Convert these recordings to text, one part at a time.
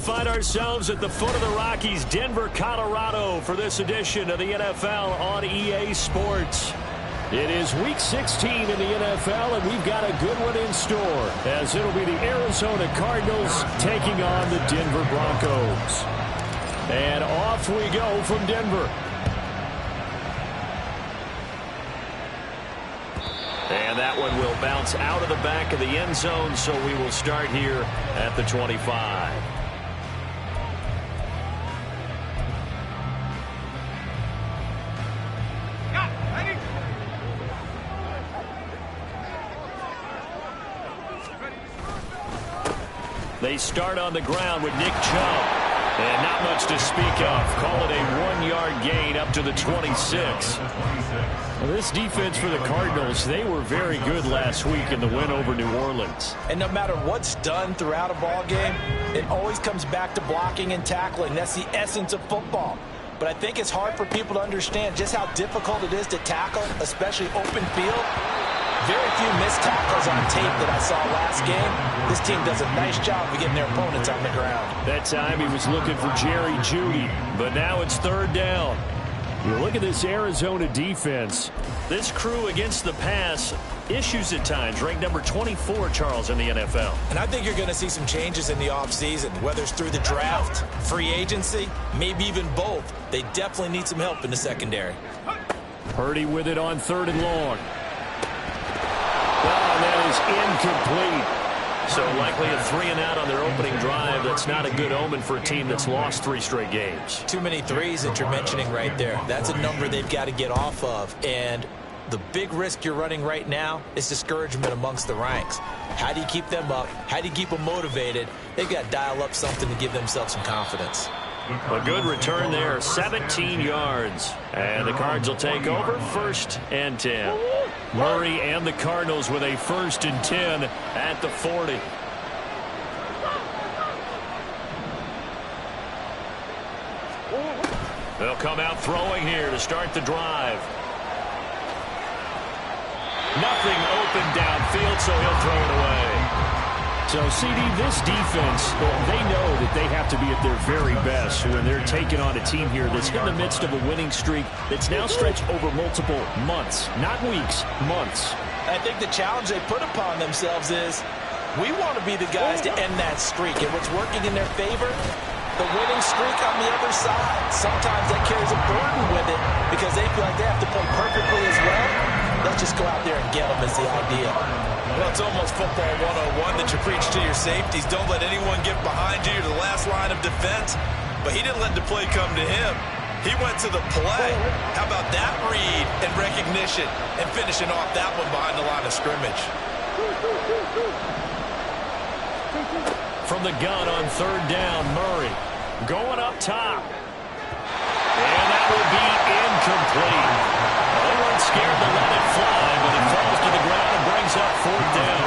find ourselves at the foot of the Rockies, Denver, Colorado, for this edition of the NFL on EA Sports. It is Week 16 in the NFL, and we've got a good one in store, as it'll be the Arizona Cardinals taking on the Denver Broncos. And off we go from Denver. And that one will bounce out of the back of the end zone, so we will start here at the 25. They start on the ground with Nick Chubb. And not much to speak of. Call it a 1-yard gain up to the 26. Well, this defense for the Cardinals, they were very good last week in the win over New Orleans. And no matter what's done throughout a ball game, it always comes back to blocking and tackling. That's the essence of football. But I think it's hard for people to understand just how difficult it is to tackle, especially open field. Very few missed tackles on tape that I saw last game. This team does a nice job of getting their opponents on the ground. That time he was looking for Jerry Jeudy, but now it's third down. You look at this Arizona defense. This crew against the pass, issues at times, ranked number 24, Charles, in the NFL. And I think you're going to see some changes in the offseason, whether it's through the draft, free agency, maybe even both. They definitely need some help in the secondary. Purdy with it on 3rd and long. Well, that is incomplete. So likely a 3-and-out on their opening drive. That's not a good omen for a team that's lost 3 straight games. Too many threes that you're mentioning right there. That's a number they've got to get off of. And the big risk you're running right now is discouragement amongst the ranks. How do you keep them up? How do you keep them motivated? They've got to dial up something to give themselves some confidence. A good return there, 17 yards. And the Cards will take over 1st and 10. Murray and the Cardinals with a 1st and 10 at the 40. They'll come out throwing here to start the drive. Nothing open downfield, so he'll throw it away. So, CD, this defense, they know that they have to be at their very best when they're taking on a team here that's in the midst of a winning streak that's now stretched over multiple months, not weeks, months. I think the challenge they put upon themselves is we want to be the guys to end that streak. And what's working in their favor? The winning streak on the other side. Sometimes that carries a burden with it because they feel like they have to play perfectly as well. Let's just go out there and get them is the idea. Well, it's almost football 101 that you preach to your safeties. Don't let anyone get behind you to the last line of defense. But he didn't let the play come to him. He went to the play. How about that read and recognition and finishing off that one behind the line of scrimmage? From the gun on 3rd down, Murray going up top. And that will be incomplete. They weren't scared to let it fly, but it falls to the ground and brings up 4th down.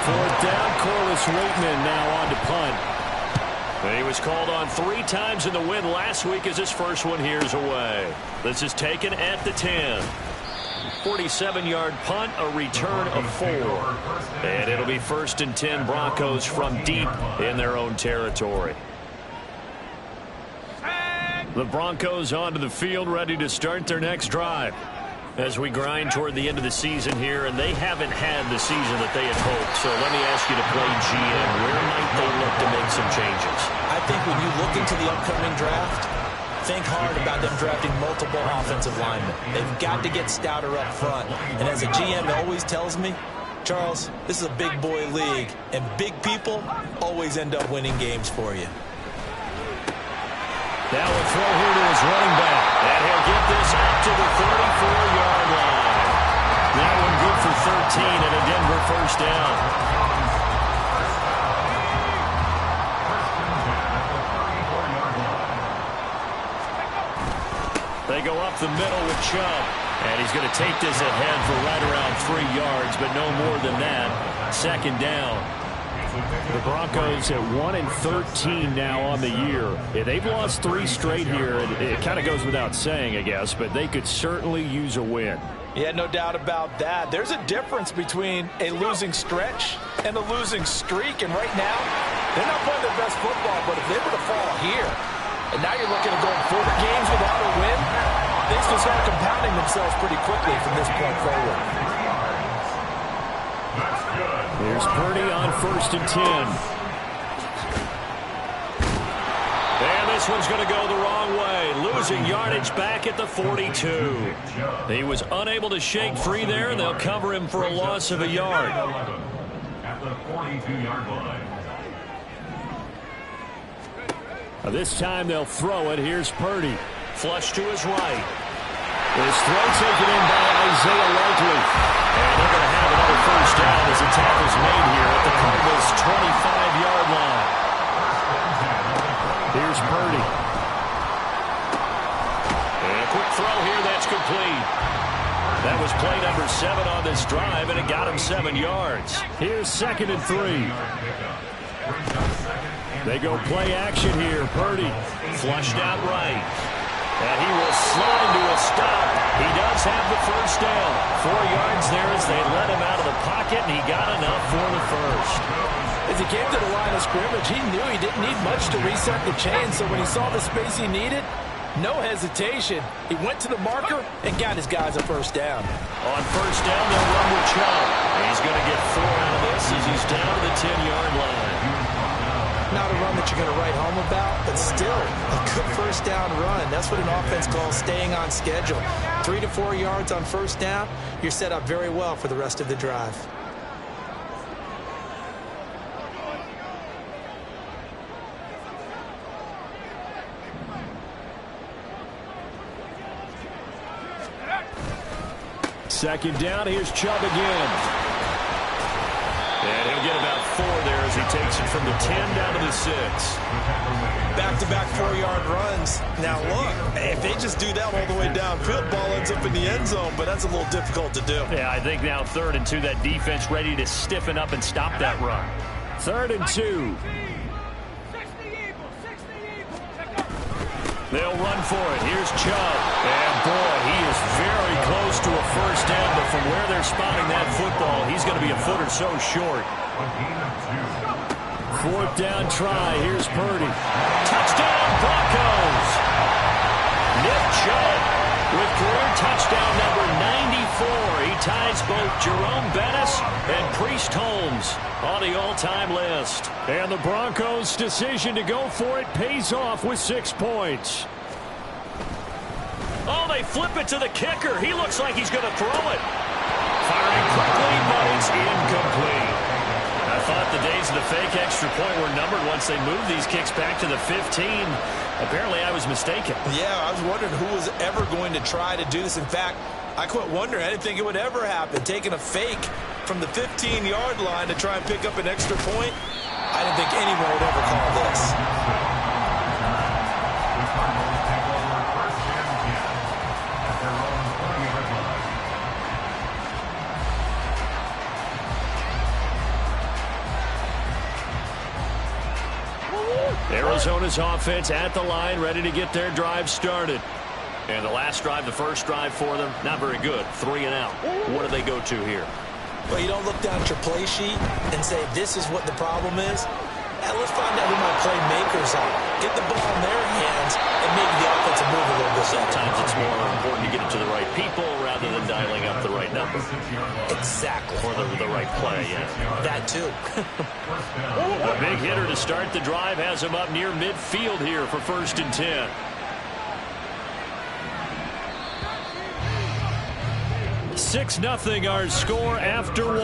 4th down, Corliss Waitman now on to punt. And he was called on 3 times in the win last week as his first one here's away. This is taken at the 10. 47-yard punt, a return of 4. And it'll be 1st and 10 Broncos from deep in their own territory. The Broncos onto the field, ready to start their next drive. As we grind toward the end of the season here, and they haven't had the season that they had hoped. So let me ask you to play GM. Where might they look to make some changes? I think when you look into the upcoming draft, think hard about them drafting multiple offensive linemen. They've got to get stouter up front. And as a GM always tells me, Charles, this is a big boy league, and big people always end up winning games for you. Now a throw here to his running back. And he'll get this up to the 34-yard line. That one good for 13 and a Denver 1st down. They go up the middle with Chubb. And he's going to take this ahead for right around 3 yards, but no more than that. 2nd down. The Broncos at 1-13 now on the year. Yeah, they've lost 3 straight here. It kind of goes without saying, I guess, but they could certainly use a win. Yeah, no doubt about that. There's a difference between a losing stretch and a losing streak, and right now, They're not playing their best football, but if they were to fall here, and now you're looking at going 4 games without a win, things can start compounding themselves pretty quickly from this point forward. Here's Purdy on 1st and 10. And this one's going to go the wrong way. Losing yardage back at the 42. He was unable to shake free there, and they'll cover him for a loss of a yard. At the 42-yard line. This time they'll throw it. Here's Purdy. Flush to his right. His throw taken in by Isaiah Likely. And they're going to have another first down as the tackle's made here at the Cardinals' 25-yard line. Here's Purdy. And a quick throw here that's complete. That was play number 7 on this drive, and it got him 7 yards. Here's 2nd and 3. They go play action here. Purdy flushed out right. And he will slide to a stop. He does have the first down. 4 yards there as they let him out of the pocket, and he got enough for the first. As he came to the line of scrimmage, he knew he didn't need much to reset the chain, so when he saw the space he needed, no hesitation. He went to the marker and got his guys a first down. On first down, they'll run with Chubb. He's going to get 4 out of this as he's down to the 10-yard line. Not a run that you're going to write home about, but still a good first down run. That's what an offense calls staying on schedule. 3 to 4 yards on first down, you're set up very well for the rest of the drive. Second down, here's Chubb again. And he'll get about 4 there as he takes it from the 10 down to the 6. Back-to-back 4-yard runs. Now, look, if they just do that all the way downfield, ball ends up in the end zone, but that's a little difficult to do. Yeah, I think now 3rd and 2, that defense ready to stiffen up and stop that run. 3rd and 2. They'll run for it. Here's Chubb. And, boy, he is very close to a first down, but from where they're spotting that football, he's going to be a foot or so short. 4th down try. Here's Purdy. Touchdown, Broncos! Nick Chubb with career touchdown number 94. He ties both Jerome Bettis and Priest Holmes on the all-time list. And the Broncos' decision to go for it pays off with 6 points. Oh, they flip it to the kicker. He looks like he's going to throw it. Firing quickly, but it's incomplete. I thought the days of the fake extra point were numbered once they moved these kicks back to the 15. Apparently, I was mistaken. Yeah, I was wondering who was ever going to try to do this. In fact, I quit wondering. I didn't think it would ever happen. Taking a fake from the 15-yard line to try and pick up an extra point, I didn't think anyone would ever call this. Arizona's offense at the line, ready to get their drive started. And the last drive, the first drive for them, not very good. 3 and out. What do they go to here? Well, you don't look down at your play sheet and say, this is what the problem is. Let's find out who my playmakers are. Get the ball in their hands and maybe the offensive move a little bit. Sometimes it's more important to get it to the right people rather than dialing up the right number. Exactly. Or the right play, yeah. That too. A big hitter to start the drive has him up near midfield here for 1st and 10. Six nothing our score after 1.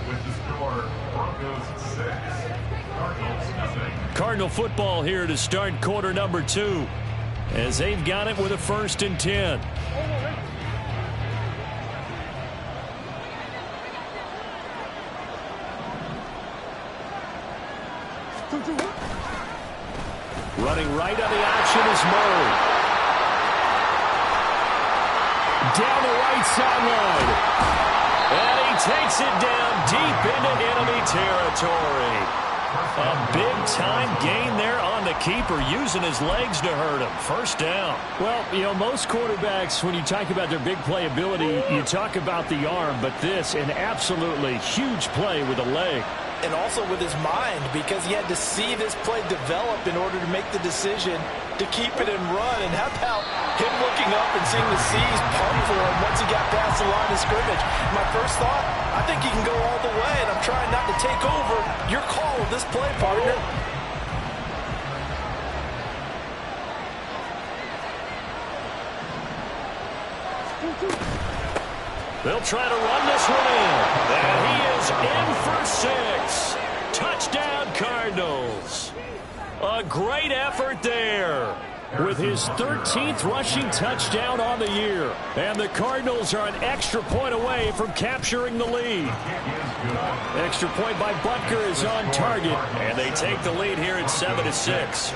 With the score, Broncos 6, Cardinals nothing. Cardinal football here to start quarter number 2 as they've got it with a 1st and 10. Running right on the option is Murray. Down the right sideline. And he takes it down deep into enemy territory. A big-time gain there on the keeper, using his legs to hurt him. First down. Well, you know, most quarterbacks, when you talk about their big playability, you talk about the arm, but this, an absolutely huge play with a leg. and also with his mind, because he had to see this play develop in order to make the decision to keep it and run. And how about him looking up and seeing the C's pump for him once he got past the line of scrimmage? My first thought, I think he can go all the way, and I'm trying not to take over your call of this play, partner. They'll try to run this one in. And he is in for 6. Touchdown, Cardinals. A great effort there with his 13th rushing touchdown on the year. And the Cardinals are an extra point away from capturing the lead. Extra point by Butker is on target. And they take the lead here at 7-6.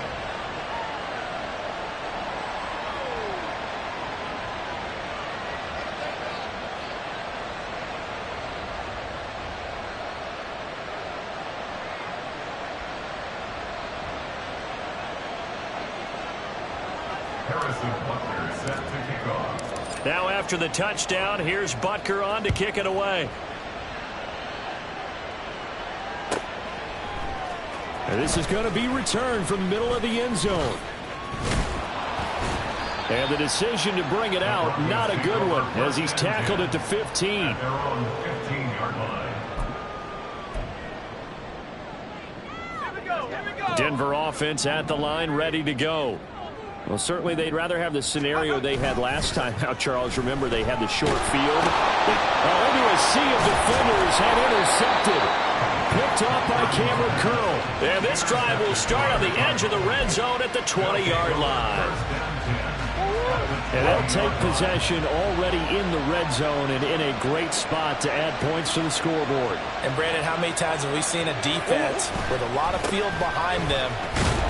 Now after the touchdown, here's Butker on to kick it away. And this is going to be returned from the middle of the end zone. And the decision to bring it out, not a good one, as he's tackled at the 15. Denver offense at the line, ready to go. Well, certainly they'd rather have the scenario they had last time out, Charles. Remember, they had the short field. Into a sea of defenders and intercepted. Picked off by Cameron Curl. And this drive will start on the edge of the red zone at the 20-yard line. And they'll take possession already in the red zone and in a great spot to add points to the scoreboard. And, Brandon, how many times have we seen a defense with a lot of field behind them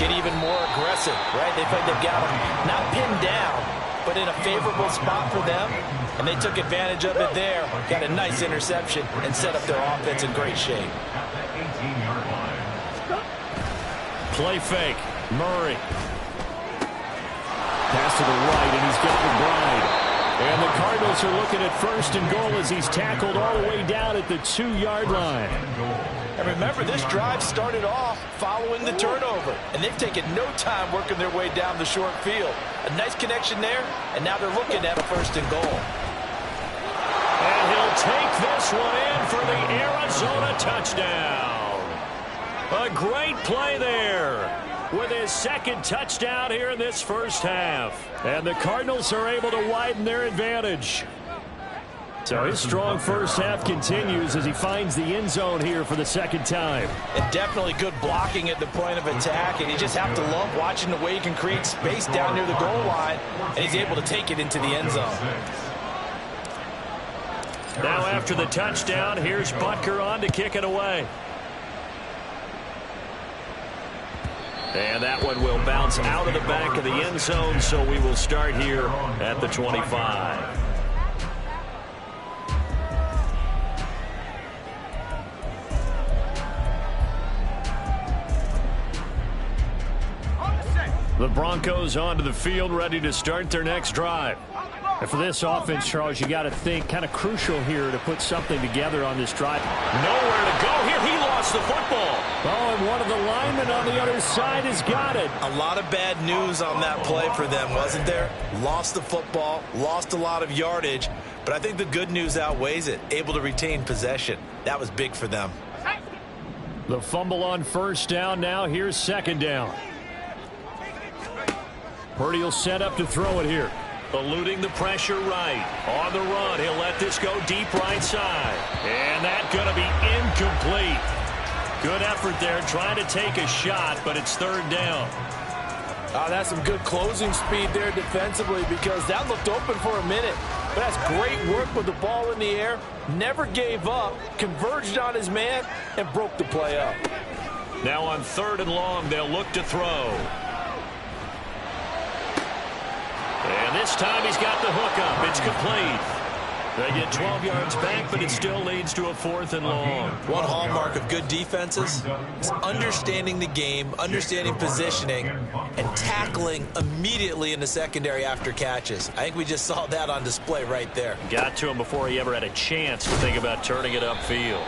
get even more aggressive, right? They think they've got them not pinned down, but in a favorable spot for them, and they took advantage of it there. Got a nice interception and set up their offense in great shape. Play fake. Murray. Pass to the right, and he's got McBride. And the Cardinals are looking at 1st and goal as he's tackled all the way down at the 2-yard line. And remember, this drive started off following the turnover, and they've taken no time working their way down the short field. A nice connection there, and now they're looking at a 1st and goal. And he'll take this one in for the Arizona touchdown. A great play there with his 2nd touchdown here in this first half. And the Cardinals are able to widen their advantage. So his strong first half continues as he finds the end zone here for the 2nd time. And definitely good blocking at the point of attack, and you just have to love watching the way he can create space down near the goal line, and he's able to take it into the end zone. Now after the touchdown, here's Butker on to kick it away. And that one will bounce out of the back of the end zone, so we will start here at the 25. The Broncos onto the field, ready to start their next drive. And for this offense, Charles, you got to think kind of crucial here to put something together on this drive. Nowhere to go here. He lost the football. Oh, and one of the linemen on the other side has got it. A lot of bad news on that play for them, wasn't there? Lost the football, lost a lot of yardage, but I think the good news outweighs it. Able to retain possession. That was big for them. The fumble on 1st down. Now here's 2nd down. Purdy will set up to throw it here. Eluding the pressure right. On the run, he'll let this go deep right side. And that's going to be incomplete. Good effort there, trying to take a shot, but it's 3rd down. That's some good closing speed there defensively, because that looked open for a minute. But that's great work with the ball in the air. Never gave up, converged on his man, and broke the play up. Now on 3rd and long, they'll look to throw. And this time he's got the hook up. It's complete. They get 12 yards back, but it still leads to a 4th and long. One hallmark of good defenses is understanding the game, understanding positioning, and tackling immediately in the secondary after catches. I think we just saw that on display right there. Got to him before he ever had a chance to think about turning it upfield.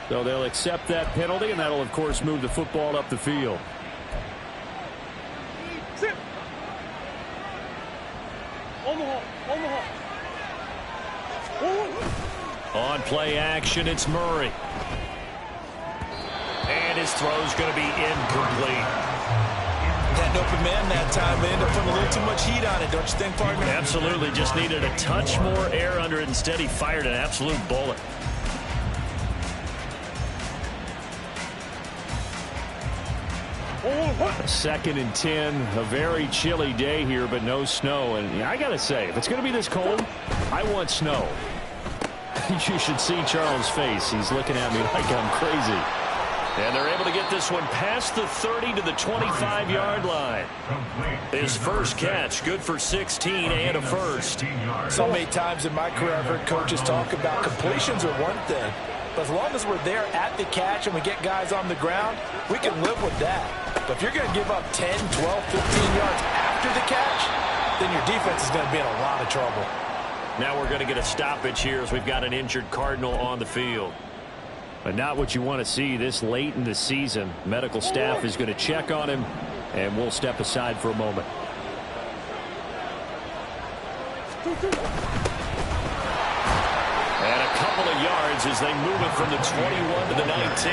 So they'll accept that penalty, and that'll, of course, move the football up the field. On play action, it's Murray. And his throw's going to be incomplete. Had an open man that time. They ended up putting a little too much heat on it, don't you think, partner? Absolutely. Just needed a touch more air under it. Instead, he fired an absolute bullet. Second and 10. A very chilly day here, but no snow. And I got to say, if it's going to be this cold, I want snow. You should see Charles' face. He's looking at me like I'm crazy. And they're able to get this one past the 30 to the 25-yard line. His first catch, good for 16 and a first. So many times in my career I've heard coaches talk about completions are one thing. But as long as we're there at the catch and we get guys on the ground, we can live with that. But if you're going to give up 10, 12, 15 yards after the catch, then your defense is going to be in a lot of trouble. Now we're going to get a stoppage here as we've got an injured Cardinal on the field. But not what you want to see this late in the season. Medical staff is going to check on him, and we'll step aside for a moment. And a couple of yards as they move it from the 21 to the 19.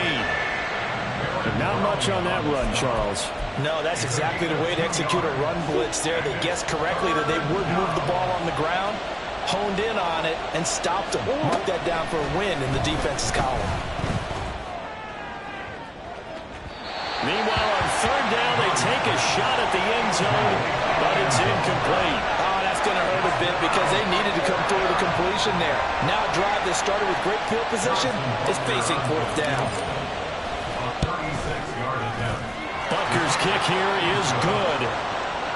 And not much on that run, Charles. No, that's exactly the way to execute a run blitz there. They guessed correctly that they would move the ball on the ground, honed in on it, and stopped them. Mark that down for a win in the defense's column. Meanwhile, on third down, they take a shot at the end zone, but it's incomplete. Oh, that's going to hurt a bit because they needed to come through with a completion there. Now a drive that started with great field position is facing fourth down. Butker's kick here is good.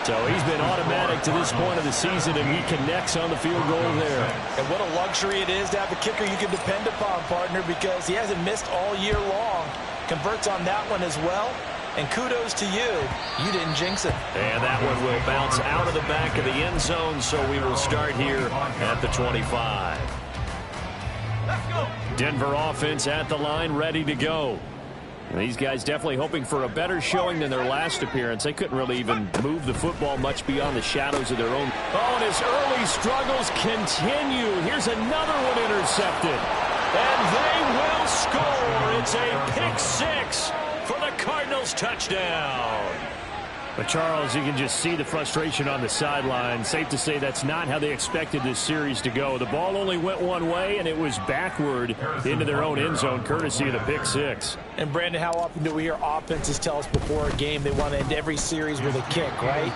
So he's been automatic to this point of the season, and he connects on the field goal there. And what a luxury it is to have a kicker you can depend upon, partner, because he hasn't missed all year long. Converts on that one as well. And kudos to you. You didn't jinx it. And that one will bounce out of the back of the end zone, so we will start here at the 25. Let's go. Denver offense at the line, ready to go. And these guys definitely hoping for a better showing than their last appearance. They couldn't really even move the football much beyond the shadows of their own. Oh, and his early struggles continue. Here's another one intercepted. And they will score. It's a pick six for the Cardinals touchdown. But, Charles, you can just see the frustration on the sideline. Safe to say that's not how they expected this series to go. The ball only went one way, and it was backward into their own end zone, courtesy of the pick six. And, Brandon, how often do we hear offenses tell us before a game they want to end every series with a kick, right?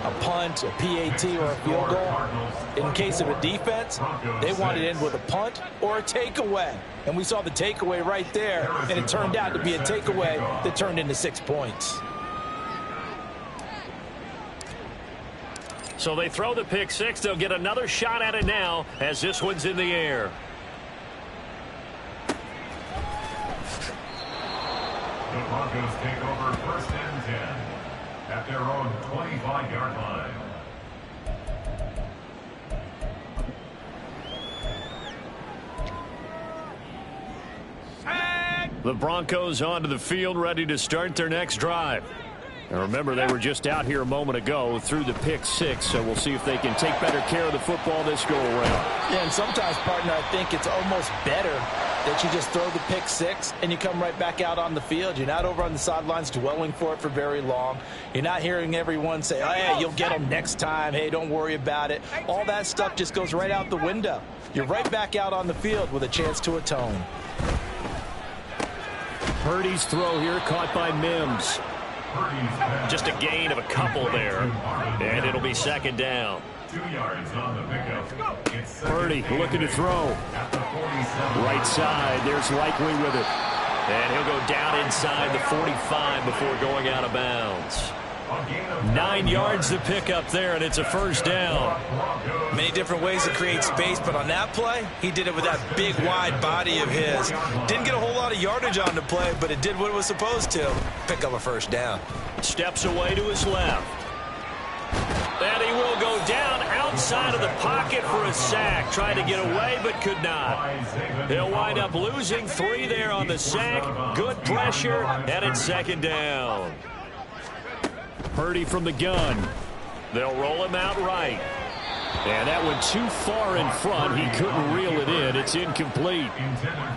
A punt, a PAT, or a field goal. In case of a defense, they want to end with a punt or a takeaway. And we saw the takeaway right there, and it turned out to be a takeaway that turned into 6 points. So they throw the pick six. They'll get another shot at it now as this one's in the air. The Broncos take over first and 10 at their own 25-yard line. The Broncos onto the field, ready to start their next drive. And remember, they were just out here a moment ago through the pick six, so we'll see if they can take better care of the football this go around. Yeah, and sometimes, partner, I think it's almost better that you just throw the pick six and you come right back out on the field. You're not over on the sidelines dwelling for it for very long. You're not hearing everyone say, oh, hey, you'll get them next time. Hey, don't worry about it. All that stuff just goes right out the window. You're right back out on the field with a chance to atone. Purdy's throw here caught by Mims. Just a gain of a couple there, and it'll be second down. 2 yards on the pickup. Purdy looking to throw. Right side, there's Likely with it. And he'll go down inside the 45 before going out of bounds. 9 yards to pick up there, and it's a first down. Many different ways to create space, but on that play, he did it with that big, wide body of his. Didn't get a whole lot of yardage on the play, but it did what it was supposed to. Pick up a first down. Steps away to his left. And he will go down outside inside of the pocket for a sack. Tried to get away, but could not. They'll wind up losing 3 there on the sack. Good pressure, and it's second down. Purdy from the gun. They'll roll him out right. And that went too far in front. He couldn't reel it in. It's incomplete.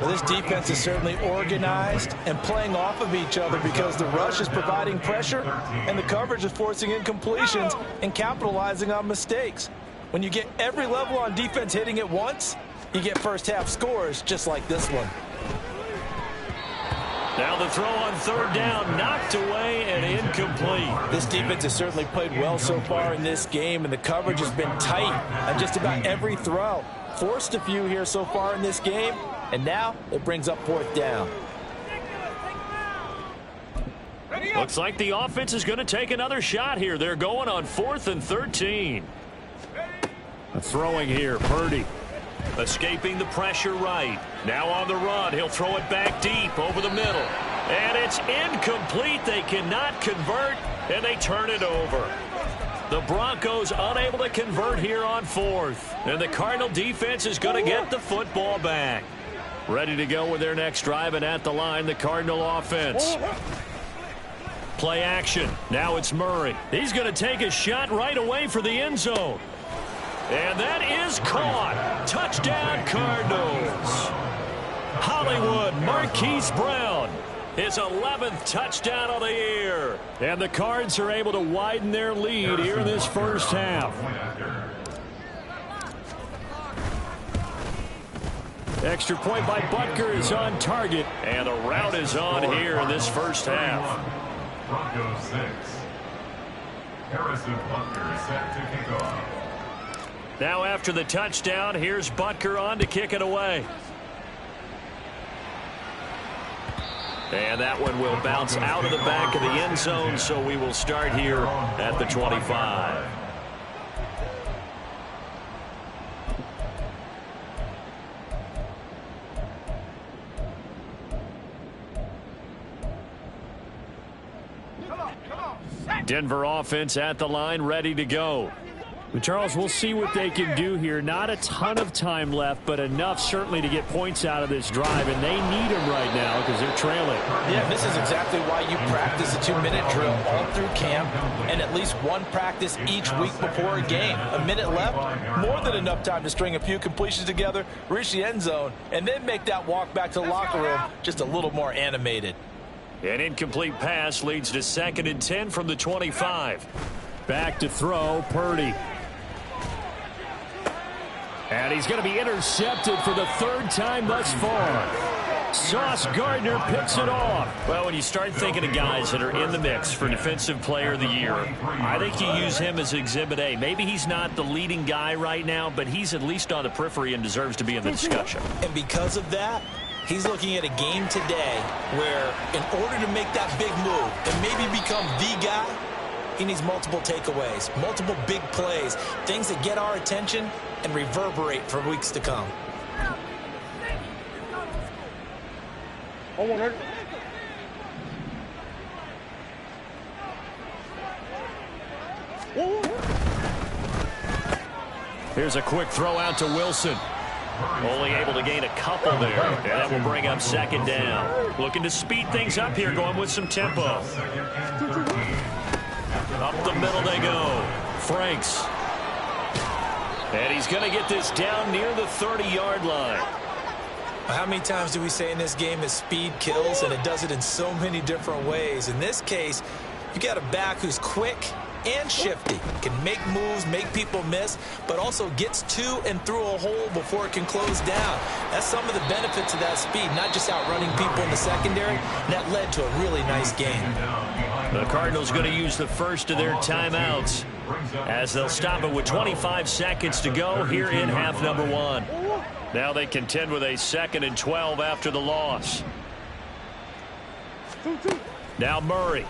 Well, this defense is certainly organized and playing off of each other because the rush is providing pressure and the coverage is forcing incompletions and capitalizing on mistakes. When you get every level on defense hitting at once, you get first half scores just like this one. Now the throw on third down, knocked away and incomplete. This defense has certainly played well so far in this game, and the coverage has been tight on just about every throw. Forced a few here so far in this game, and now it brings up fourth down. Looks like the offense is going to take another shot here. They're going on 4th and 13. Throwing here, Purdy. Escaping the pressure right. Now on the run. He'll throw it back deep over the middle. And it's incomplete. They cannot convert, and they turn it over. The Broncos unable to convert here on 4th. And the Cardinal defense is going to get the football back. Ready to go with their next drive, and at the line, the Cardinal offense. Play action. Now it's Murray. He's going to take a shot right away for the end zone. And that is caught. Touchdown, Cardinals. Hollywood Marquise Brown, his 11th touchdown of the year. And the Cards are able to widen their lead here in this first half. Extra point by Butker is on target. And the route is on here in this first half. Broncos 6. Harrison Butker set to kick off. Now after the touchdown, here's Butker on to kick it away. And that one will bounce out of the back of the end zone, so we will start here at the 25. Denver offense at the line, ready to go. Charles, we'll see what they can do here. Not a ton of time left, but enough certainly to get points out of this drive, and they need them right now because they're trailing. Yeah, this is exactly why you practice a 2-minute drill all through camp and at least one practice each week before a game. A minute left, more than enough time to string a few completions together, reach the end zone, and then make that walk back to the locker room just a little more animated. An incomplete pass leads to 2nd and 10 from the 25. Back to throw, Purdy. And he's going to be intercepted for the 3rd time thus far. Sauce Gardner picks it off. Well, when you start thinking of guys that are in the mix for Defensive Player of the Year, I think you use him as Exhibit A. Maybe he's not the leading guy right now, but he's at least on the periphery and deserves to be in the discussion. And because of that, he's looking at a game today where in order to make that big move and maybe become the guy, he needs multiple takeaways, multiple big plays, things that get our attention and reverberate for weeks to come. Here's a quick throw out to Wilson. Only able to gain a couple there, and that will bring up 2nd down. Looking to speed things up here, going with some tempo. Up the middle they go. Franks. And he's going to get this down near the 30-yard line. How many times do we say in this game that speed kills, and it does it in so many different ways? In this case, you got a back who's quick and shifty, can make moves, make people miss, but also gets to and through a hole before it can close down. That's some of the benefits of that speed, not just outrunning people in the secondary. And that led to a really nice game. The Cardinals going to use the first of their timeouts as they'll stop it with 25 seconds to go here in half number 1. Now they contend with a 2nd and 12 after the loss. Now Murray.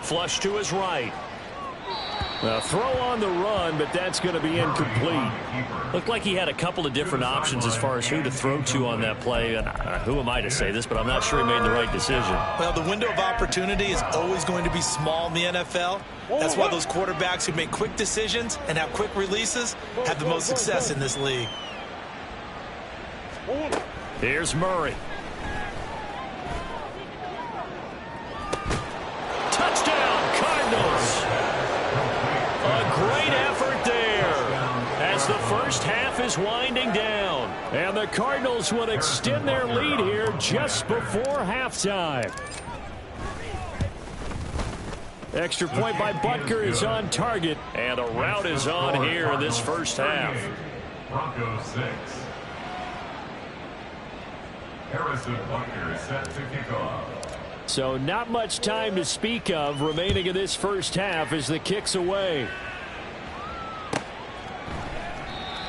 Flush to his right. Throw on the run, but that's going to be incomplete. Looked like he had a couple of different options as far as who to throw to on that play. And who am I to say this, but I'm not sure he made the right decision. Well, the window of opportunity is always going to be small in the NFL. That's why those quarterbacks who make quick decisions and have quick releases have the most success in this league. Here's Murray. Touchdown, Cardinals. A great effort there as the first half is winding down. And the Cardinals will extend their lead here just before halftime. Extra point by Butker is on target. And a rout is on here in this first half. Broncos 6. Harrison Butker is set to kick off. So not much time to speak of remaining in this first half as the kick's away.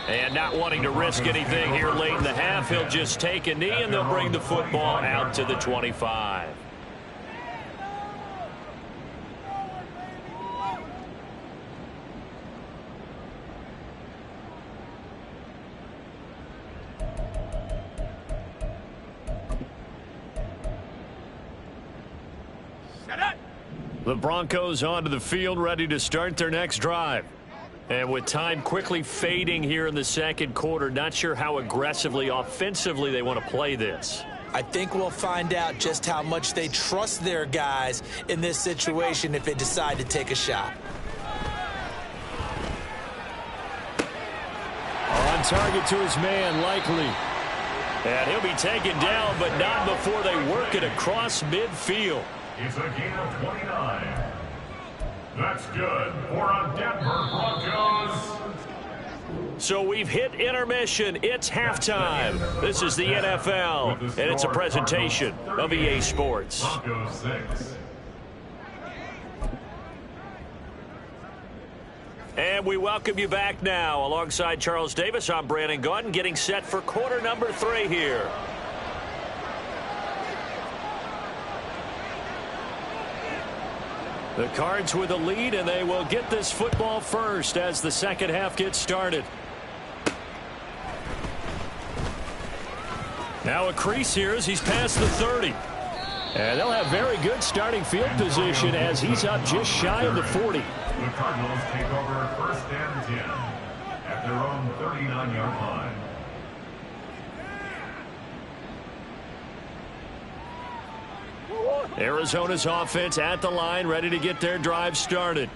And not wanting to risk anything here late in the half, he'll just take a knee and they'll bring the football out to the 25. The Broncos onto the field, ready to start their next drive. And with time quickly fading here in the second quarter, not sure how aggressively, offensively they want to play this. I think we'll find out just how much they trust their guys in this situation if they decide to take a shot. On target to his man, Likely. And he'll be taken down, but not before they work it across midfield. It's a gain of 29. That's good for a Denver Broncos. So we've hit intermission. It's halftime. This is the NFL, and it's a presentation of EA Sports. Broncos 6. And we welcome you back now. Alongside Charles Davis, I'm Brandon Gaudin, getting set for quarter number 3 here. The Cards with a lead, and they will get this football first as the second half gets started. Now a crease here as he's past the 30. And they'll have very good starting field position as he's up just shy of the 40. The Cardinals take over first and 10 at their own 39-yard line. Arizona's offense at the line, ready to get their drive started.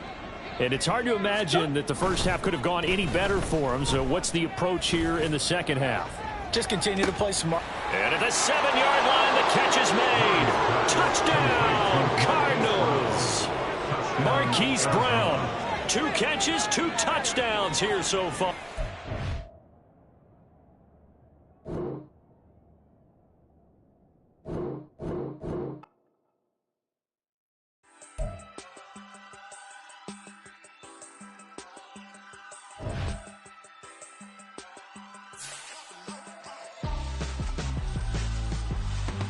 And it's hard to imagine that the first half could have gone any better for them. So what's the approach here in the second half? Just continue to play smart. And at the 7-yard line, the catch is made. Touchdown, Cardinals. Marquise Brown. 2 catches, 2 touchdowns here so far.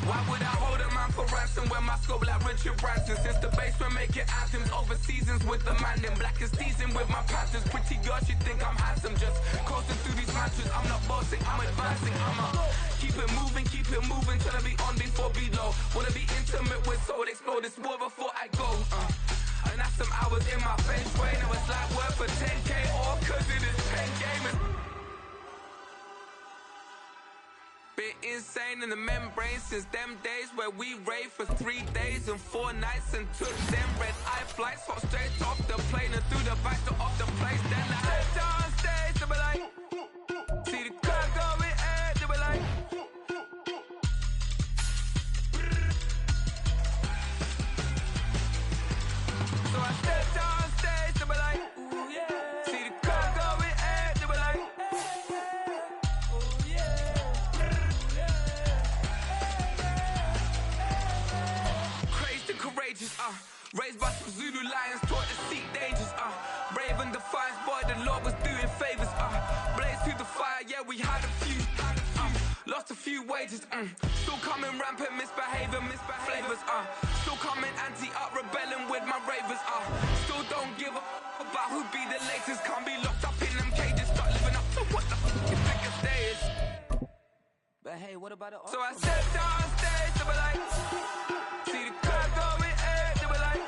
Why would I hold a man for ransom when my scope like Richard Branson? Since the basement making anthems over seasons with the man in black is teasing with my panthers. Pretty girl, she think I'm handsome. Just coasting through these matches. I'm not bossing, I'm advancing. I'ma keep it moving till I be on before below. Wanna be intimate with soul, explore this war before I go. And that's some hours in my bench way. Now it's like work for 10K or cause it is 10 gamers. Been insane in the membrane since them days where we raved for 3 days and 4 nights and took them red eye flights, hop straight off the plane and through the back door of the place. Then I stepped on stage, they were like, see the crowd going ahead, they were like, so I stepped on stage, they were like, ooh yeah, see the crowd going ahead, they were like, ooh yeah. Courageous, raised by some Zulu lions, taught to seek dangers, brave and defiant, boy, the Lord was doing favors, blaze through the fire, yeah, we had a few, lost a few wages. Still coming rampant, misbehaving, flavors. Still coming anti-up, rebelling with my ravers. Still don't give a about who be the latest. Can't be locked up in them cages. Start living up to what the biggest day is. But hey, what about it? So I stepped on stage to be like, see the crowd going air to be like.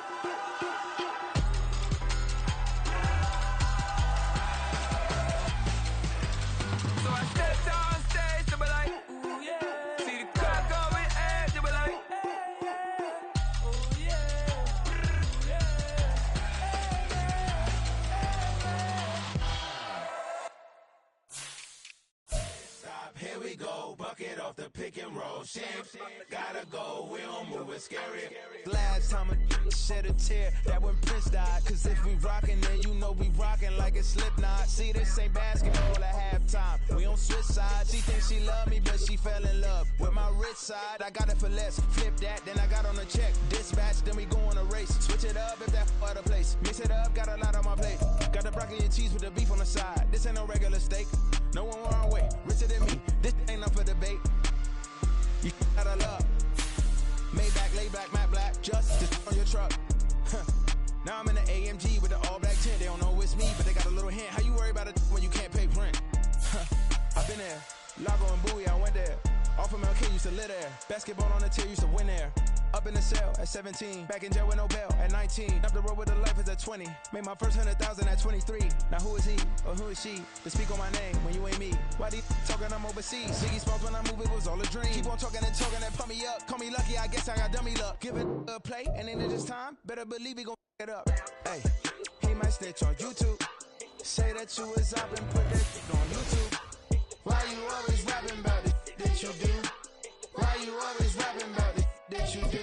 So I stepped on stage to be like, ooh yeah. See the crowd going air to be like, ooh yeah. Stop, here we go, bucket off the pick and roll. Shit, gotta go, we don't move, it's scary. Last time a shed a tear, that when Prince died. Cause if we rockin', then you know we rockin' like it's Slipknot. See, this ain't basketball at halftime, we on switch sides. She thinks she love me, but she fell in love with my rich side. I got it for less, flip that, then I got on a check. Dispatch, then we go on a race. Switch it up if that other place. Mix it up, got a lot on my plate. Got the broccoli and cheese with the beef on the side. This ain't no regular steak, no one wrong way. Richer than me, this ain't up for debate. You got a love. Maybach, lay back, matte black, just on your truck. Now I'm in the AMG with the all black tint. They don't know it's me, but they got a little hint. How you worry about it when you can't pay rent? I've been there. Lago and Bowie, I went there. Off of MLK, used to live there. Basketball on the tier, used to win there. Up in the cell at 17. Back in jail with no bail at 19. Up the road with the life is at 20. Made my first 100,000 at 23. Now who is he or who is she to speak on my name when you ain't me? Why they talking I'm overseas? Ziggy Smalls when I move, it was all a dream. Keep on talking and pump me up. Call me lucky, I guess I got dummy luck. Give it a play, and then it's time. Better believe we gon' it up. Hey, he might snitch on YouTube. Say that you was up and put that on YouTube. Why you always rapping about it that you do? Why you always rapping about it that you do?